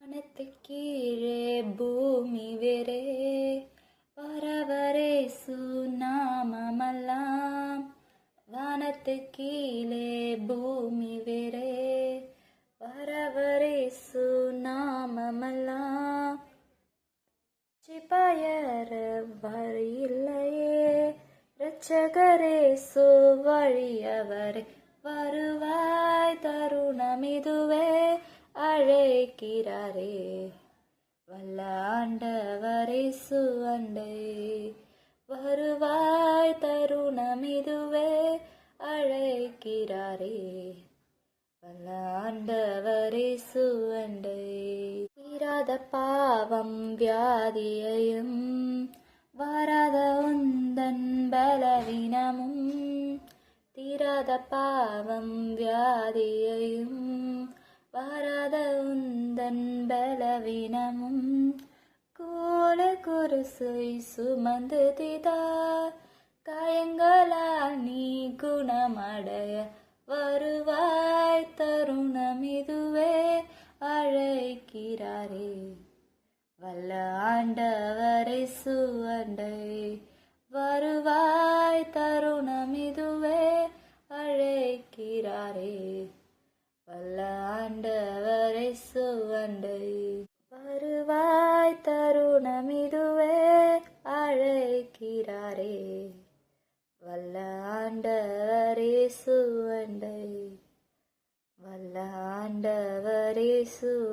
வானத்துக்கீழே பூமி வேறே வரவரே சுநாமமெல்லாம். வானத்துக்கீழே பூமி வேறே வரவரே சுநாமமெல்லாம். சிபாயர வழியில்லையே இரட்சகரே சுவழியவரே வருவாய் தருணமிதுவே அழைக்கிறாரே. வல்ல ஆண்டவரே சுவண்டை வருவாய் தருணமிதுவே அழைக்கிறாரே. வல்ல ஆண்டவரே சுவண்டை தீராத பாவம் வியாதியையும் வாராத உந்தன் பலவீனமும். தீராத பாவம் வியாதியையும் வாராத உந்தன் பலவீனமும். கோல குருசை சுமந்து திதார் காயங்களால் நீ குணமடைய வருவாய் தருணமிதுவே அழைக்கிறாரே. வல்ல ஆண்டவரே சுவண்டை வருவாய் தருணமிதுவே அழைக்கிறாரே. வல்ல ஆண்டவரே சுவண்டை வருவாய் தருணமிதுவே அழைக்கிறாரே. வல்ல ஆண்டவரே சுவண்டை வல்ல ஆண்டவரே சுவண்டை.